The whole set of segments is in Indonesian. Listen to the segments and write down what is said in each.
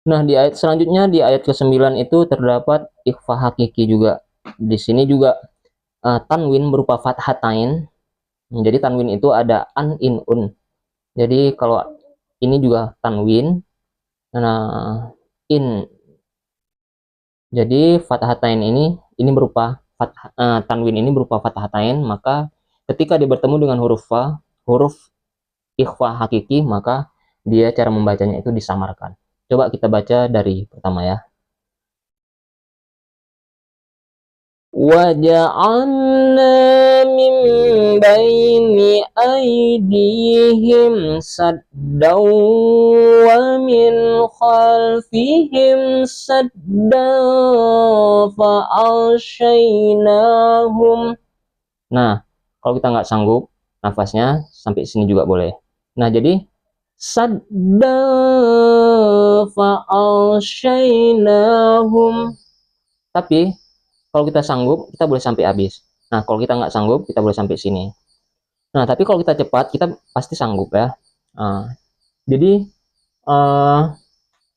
Nah, di ayat selanjutnya, di ayat ke-9 itu terdapat ikhfa hakiki juga. Di sini juga tanwin berupa fathatain. Jadi tanwin itu ada an, in, un. Jadi kalau ini juga tanwin, nah in. Jadi fathatain ini berupa tanwin ini berupa fathatain, maka ketika dia bertemu dengan huruf fa, huruf ikhfa hakiki, maka dia cara membacanya itu disamarkan. Coba kita baca dari pertama ya. وَجَعَلْنَا مِنْ بَيْنِ أَيْدِيهِمْ سَدًّا وَمِنْ خَلْفِهِمْ سَدًّا فَأَغْشَيْنَاهُمْ. Nah, kalau kita nggak sanggup, nafasnya sampai sini juga boleh. Nah, jadi sadda fa'aghshaynahum. Tapi kalau kita sanggup, kita boleh sampai habis. Nah, kalau kita nggak sanggup, kita boleh sampai sini. Nah, tapi kalau kita cepat, kita pasti sanggup ya. Jadi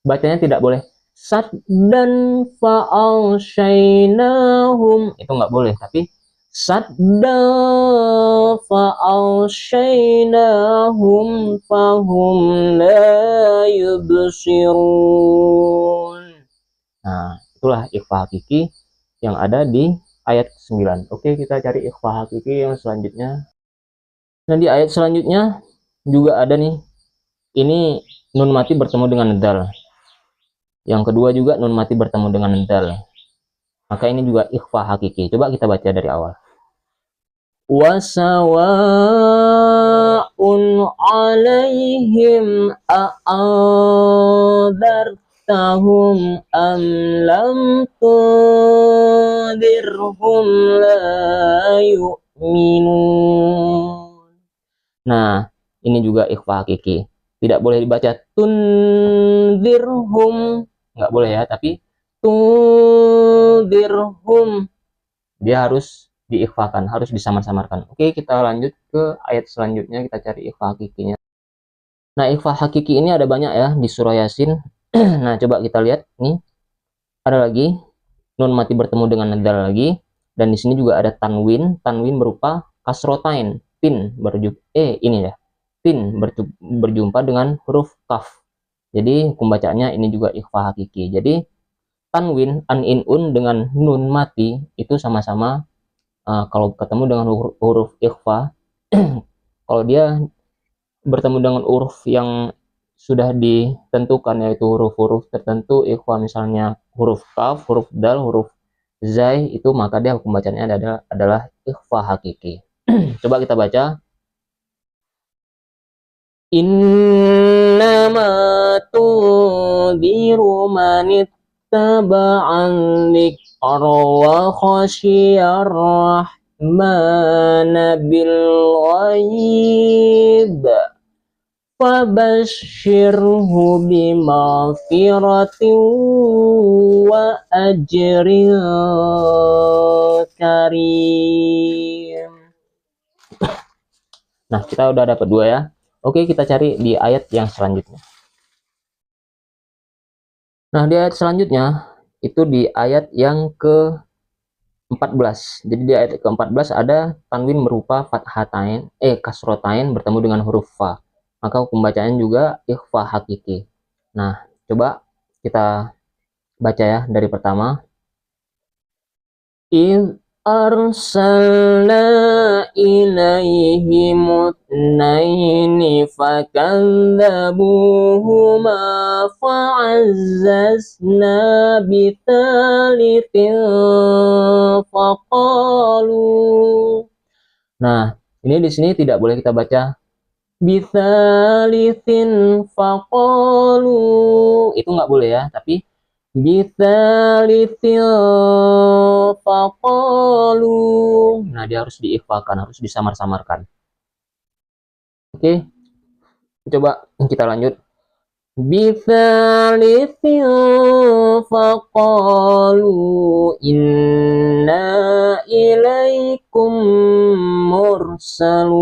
bacanya tidak boleh saddan fa'aghshaynahum. Itu nggak boleh, tapi sadda fa'aghshaynahum fahum la yubsirun. Nah, itulah ikhfa hakiki yang ada di ayat 9. Oke, kita cari ikhfa hakiki yang selanjutnya. Nah, di ayat selanjutnya juga ada nih. Ini nun mati bertemu dengan dal. Yang kedua juga nun mati bertemu dengan dal. Maka ini juga ikhfa hakiki. Coba kita baca dari awal. Wasawa'un 'alaihim a'adhartahum am lam tundirhum la yu'minun. Nah, ini juga ikhfa hakiki. Tidak boleh dibaca tundirhum, nggak boleh ya, tapi tundirhum. Dia harus diikhfakan, harus disamar-samarkan. Oke, kita lanjut ke ayat selanjutnya, kita cari ikhfa hakikinya. Nah, ikhfa hakiki ini ada banyak ya di surah Yasin. Nah, coba kita lihat nih. Ada lagi nun mati bertemu dengan dal lagi, dan di sini juga ada tanwin. Tanwin berupa kasrotain, tin berjumpa ini ya. Tin berjumpa dengan huruf kaf. Jadi hukum bacanya ini juga ikhfa hakiki. Jadi tanwin an, in, un dengan nun mati itu sama-sama kalau ketemu dengan huruf ikhfa, kalau dia bertemu dengan huruf yang sudah ditentukan, yaitu huruf-huruf tertentu ikhfa, misalnya huruf kaf, huruf dal, huruf zai, itu maka dia hukum bacanya adalah ikhfa hakiki. Coba kita baca. Innama tundiru man ittaba'an dzikra wa khasyiyar rahmana bil ghaib fabashshirhu bimaghfiratin wa ajrin karim. Nah, kita udah dapat dua ya. Oke, kita cari di ayat yang selanjutnya. Nah, di ayat selanjutnya itu di ayat yang ke-14. Jadi di ayat ke-14 ada tanwin berupa fathatain, kasrotain bertemu dengan huruf fa. Maka hukum bacaan juga ikhfa hakiki. Nah, coba kita baca ya dari pertama. Arsalna ilaihim itsnaini fakadzabuhuma fa'azzazna bitsalitsin faqalu. Nah, ini di sini tidak boleh kita baca bitsalitsin faqalu. Itu nggak boleh ya, tapi bitsalitsin faqalu. Nah, dia harus diikhfakan, harus disamar-samarkan. Oke, coba kita lanjut. Bitsalitsin faqalu inna ilaikum mursalun.